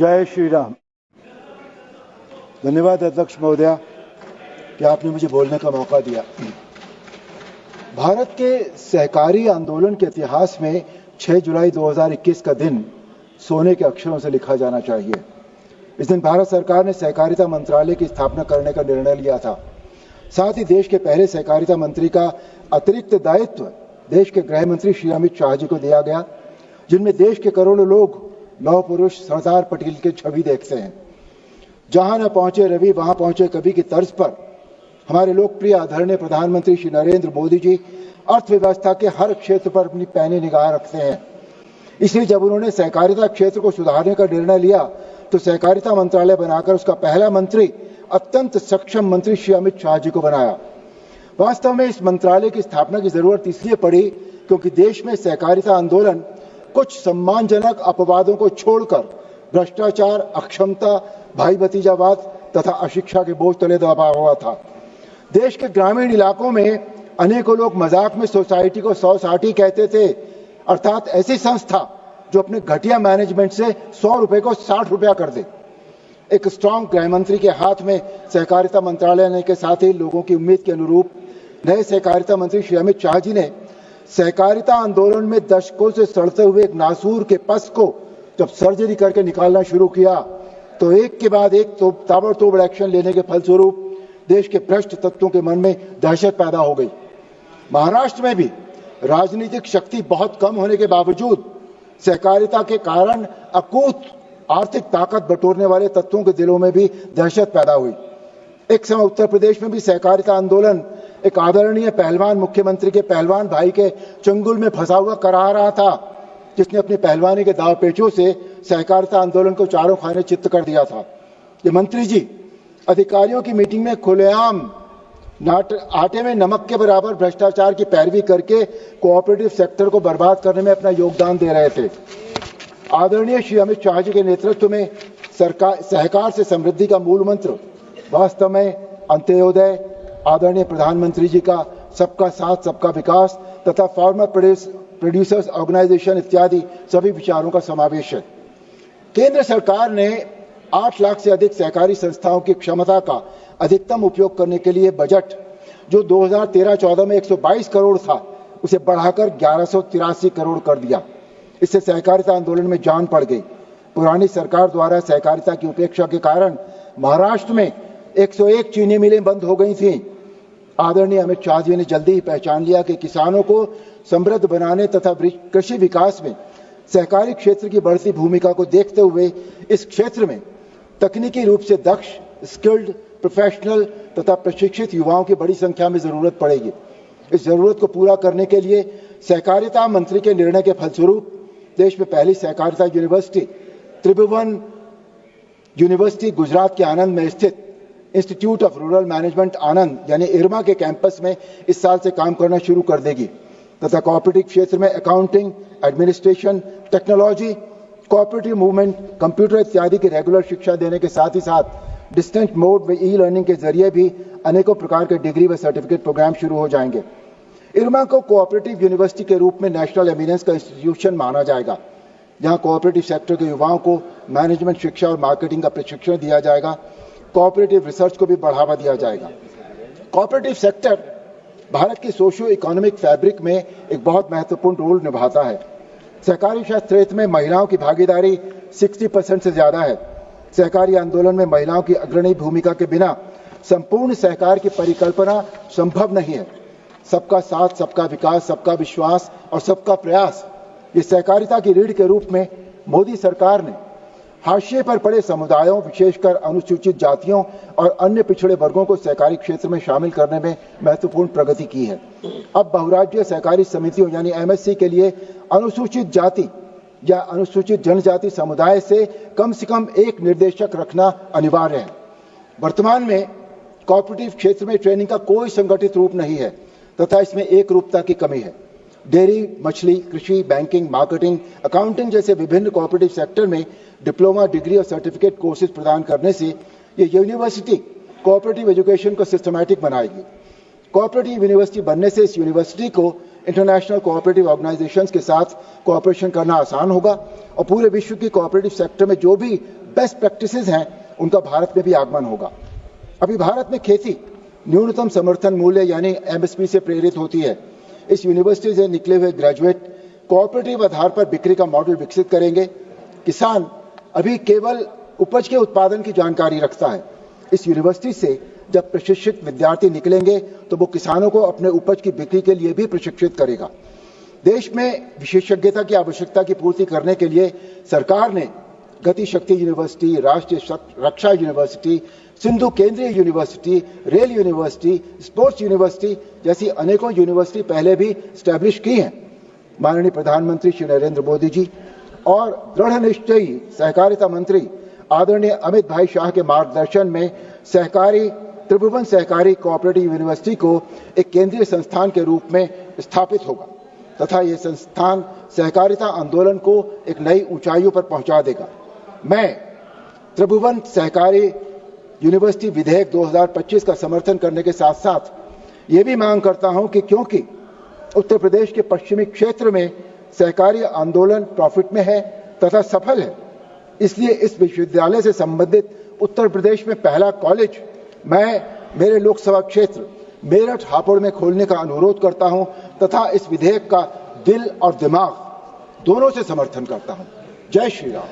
जय श्री राम। धन्यवाद अध्यक्ष महोदया कि आपने मुझे बोलने का मौका दिया। भारत के सहकारी आंदोलन के इतिहास में 6 जुलाई 2021 का दिन सोने के अक्षरों से लिखा जाना चाहिए। इस दिन भारत सरकार ने सहकारिता मंत्रालय की स्थापना करने का निर्णय लिया था। साथ ही देश के पहले सहकारिता मंत्री का अतिरिक्त दायित्व देश के गृह मंत्री श्री अमित शाह जी को दिया गया, जिनमें देश के करोड़ों लोग लौह पुरुष सरदार पटेल की छवि देखते हैं। जहां न पहुंचे रवि वहां पहुंचे कवि की तर्ज पर हमारे लोकप्रिय आदरणीय प्रधानमंत्री श्री नरेंद्र मोदी जी अर्थव्यवस्था के हर क्षेत्र पर अपनी पैनी निगाह रखते हैं। इसलिए जब उन्होंने सहकारिता क्षेत्र को सुधारने का निर्णय लिया तो सहकारिता मंत्रालय बनाकर उसका पहला मंत्री अत्यंत सक्षम मंत्री श्री अमित शाह जी को बनाया। वास्तव में इस मंत्रालय की स्थापना की जरूरत इसलिए पड़ी क्योंकि देश में सहकारिता आंदोलन कुछ सम्मानजनक अपवादों को छोड़कर भ्रष्टाचार, अक्षमता, भाई भतीजावाद तथा अशिक्षा के बोझ तले दबा हुआ था। देश के ग्रामीण इलाकों में अनेकों लोग मजाक में सोसाइटी को 100 साठी कहते थे, अर्थात ऐसी संस्था जो अपने घटिया मैनेजमेंट से 100 रुपए को 60 रुपया कर दे। एक स्ट्रांग गृह मंत्री के हाथ में सहकारिता मंत्रालय आने के साथ ही लोगों की उम्मीद के अनुरूप नए सहकारिता मंत्री श्री अमित शाह जी ने सहकारिता आंदोलन में दशकों से सड़ते हुए एक नासूर के पस को जब सर्जरी करके निकालना शुरू किया तो एक के बाद एक तो ताबड़तोड़ एक्शन लेने के फलस्वरूप देश के भ्रष्ट तत्वों के मन में दहशत पैदा हो गई। महाराष्ट्र में भी राजनीतिक शक्ति बहुत कम होने के बावजूद सहकारिता के कारण अकूत आर्थिक ताकत बटोरने वाले तत्वों के दिलों में भी दहशत पैदा हुई। एक समय उत्तर प्रदेश में भी सहकारिता आंदोलन एक आदरणीय पहलवान मुख्यमंत्री के पहलवान भाई के चंगुल में फंसा हुआ करा रहा था, जिसने अपनी पहलवानी के दाव पेचों से सहकारिता आंदोलन को चारों खाने चित्त कर दिया था। ये मंत्री जी अधिकारियों की मीटिंग में खुलेआम आटे में नमक के बराबर भ्रष्टाचार की पैरवी करके कोऑपरेटिव सेक्टर को बर्बाद करने में अपना योगदान दे रहे थे। आदरणीय श्री अमित शाह जी के नेतृत्व में सहकार से समृद्धि का मूल मंत्र वास्तव में अंत्योदय, आदरणीय प्रधानमंत्री जी का सबका साथ सबका विकास तथा फार्मर प्रोड्यूसर्स ऑर्गेनाइजेशन इत्यादि सभी विचारों का समावेश है। केंद्र सरकार ने 8 लाख से अधिक सहकारी संस्थाओं की क्षमता का अधिकतम उपयोग करने के लिए बजट जो 2013-14 में 122 करोड़ था उसे बढ़ाकर 1183 करोड़ कर दिया। इससे सहकारिता आंदोलन में जान पड़ गई। पुरानी सरकार द्वारा सहकारिता की उपेक्षा के कारण महाराष्ट्र में 101 चीनी मिलें बंद हो गई थीं। आदरणीय अमित शाह जी ने जल्दी ही पहचान लिया कि किसानों को समृद्ध बनाने तथा कृषि विकास में सहकारी क्षेत्र की बढ़ती भूमिका को देखते हुए इस क्षेत्र में तकनीकी रूप से दक्ष, स्किल्ड, प्रोफेशनल तथा प्रशिक्षित युवाओं की बड़ी संख्या में जरूरत पड़ेगी। इस जरूरत को पूरा करने के लिए सहकारिता मंत्री के निर्णय के फलस्वरूप देश में पहली सहकारिता यूनिवर्सिटी त्रिभुवन यूनिवर्सिटी गुजरात के आनंद में स्थित इंस्टीट्यूट ऑफ रूरल मैनेजमेंट आनंद यानी इरमा के कैंपस में इस साल से काम करना शुरू कर देगी तथा कोऑपरेटिव क्षेत्र में accounting, administration, technology, cooperative movement, computer इत्यादि की रेगुलर शिक्षा देने के साथ ही साथ डिस्टेंस मोड व ई लर्निंग के जरिए भी अनेकों प्रकार के डिग्री व सर्टिफिकेट प्रोग्राम शुरू हो जाएंगे। इरमा को कोऑपरेटिव यूनिवर्सिटी के रूप में नेशनल एमिनेंस का इंस्टीट्यूशन माना जाएगा, जहां कोऑपरेटिव सेक्टर के युवाओं को मैनेजमेंट शिक्षा और मार्केटिंग का प्रशिक्षण दिया जाएगा। कोऑपरेटिव रिसर्च को भी बढ़ावा दिया जाएगा। कोऑपरेटिव सेक्टर भारत की सोशियो इकोनॉमिक फैब्रिक में एक बहुत महत्वपूर्ण रोल निभाता है। सहकारी क्षेत्र में महिलाओं की भागीदारी 60% से ज्यादा है। सहकारी आंदोलन में महिलाओं की अग्रणी भूमिका के बिना संपूर्ण सहकार की परिकल्पना संभव नहीं है। सबका साथ, सबका विकास, सबका विश्वास और सबका प्रयास ये सहकारिता की रीढ़ के रूप में मोदी सरकार ने हाशिए पर पड़े समुदायों, विशेषकर अनुसूचित जातियों और अन्य पिछड़े वर्गों को सहकारी क्षेत्र में शामिल करने में महत्वपूर्ण प्रगति की है। अब बहुराज्यीय सहकारी समितियों यानी एमएससी के लिए अनुसूचित जाति या अनुसूचित जनजाति समुदाय से कम एक निर्देशक रखना अनिवार्य है। वर्तमान में कोऑपरेटिव क्षेत्र में ट्रेनिंग का कोई संगठित रूप नहीं है तथा इसमें एक रूपता की कमी है। डेयरी, मछली, कृषि, बैंकिंग, मार्केटिंग, अकाउंटिंग जैसे विभिन्न कोऑपरेटिव सेक्टर में डिप्लोमा, डिग्री और सर्टिफिकेट कोर्सेज प्रदान करने से ये यूनिवर्सिटी कोऑपरेटिव एजुकेशन को सिस्टमैटिक बनाएगी। कोऑपरेटिव यूनिवर्सिटी बनने से इस यूनिवर्सिटी को इंटरनेशनल कोऑपरेटिव ऑर्गेनाइजेशंस के साथ कोऑपरेशन करना आसान होगा और पूरे विश्व की कोऑपरेटिव सेक्टर में जो भी बेस्ट प्रैक्टिसेस हैं उनका भारत में भी आगमन होगा। अभी भारत में खेती न्यूनतम समर्थन मूल्य यानी एमएसपी से प्रेरित होती है। इस यूनिवर्सिटी से निकले हुए ग्रेजुएट कोऑपरेटिव आधार पर बिक्री का मॉडल विकसित करेंगे। किसान अभी केवल उपज के उत्पादन की जानकारी रखता है। इस यूनिवर्सिटी से जब प्रशिक्षित विद्यार्थी निकलेंगे तो वो किसानों को अपने उपज की बिक्री के लिए भी प्रशिक्षित करेगा। देश में विशेषज्ञता की आवश्यकता की पूर्ति करने के लिए सरकार ने गति शक्ति यूनिवर्सिटी, राष्ट्रीय रक्षा यूनिवर्सिटी, सिंधु केंद्रीय university, rail university, sports university जैसी अनेकों यूनिवर्सिटी पहले भी स्टैब्लिश की हैं। माननीय प्रधानमंत्री श्री नरेंद्र मोदी जी और दृढ़ निश्चयी सहकारिता मंत्री आदरणीय अमित भाई शाह के मार्गदर्शन में त्रिभुवन सहकारी कोऑपरेटिव यूनिवर्सिटी को एक केंद्रीय संस्थान के रूप में स्थापित होगा तथा यह संस्थान सहकारिता आंदोलन को एक नई ऊंचाइयों पर पहुंचा देगा। मैं त्रिभुवन सहकारी यूनिवर्सिटी विधेयक 2025 का समर्थन करने के साथ साथ ये भी मांग करता हूं कि क्योंकि उत्तर प्रदेश के पश्चिमी क्षेत्र में सहकारी आंदोलन प्रॉफिट में है तथा सफल है, इसलिए इस विश्वविद्यालय से संबंधित उत्तर प्रदेश में पहला कॉलेज मैं मेरे लोकसभा क्षेत्र मेरठ हापुड़ में खोलने का अनुरोध करता हूं तथा इस विधेयक का दिल और दिमाग दोनों से समर्थन करता हूं। जय श्री राम।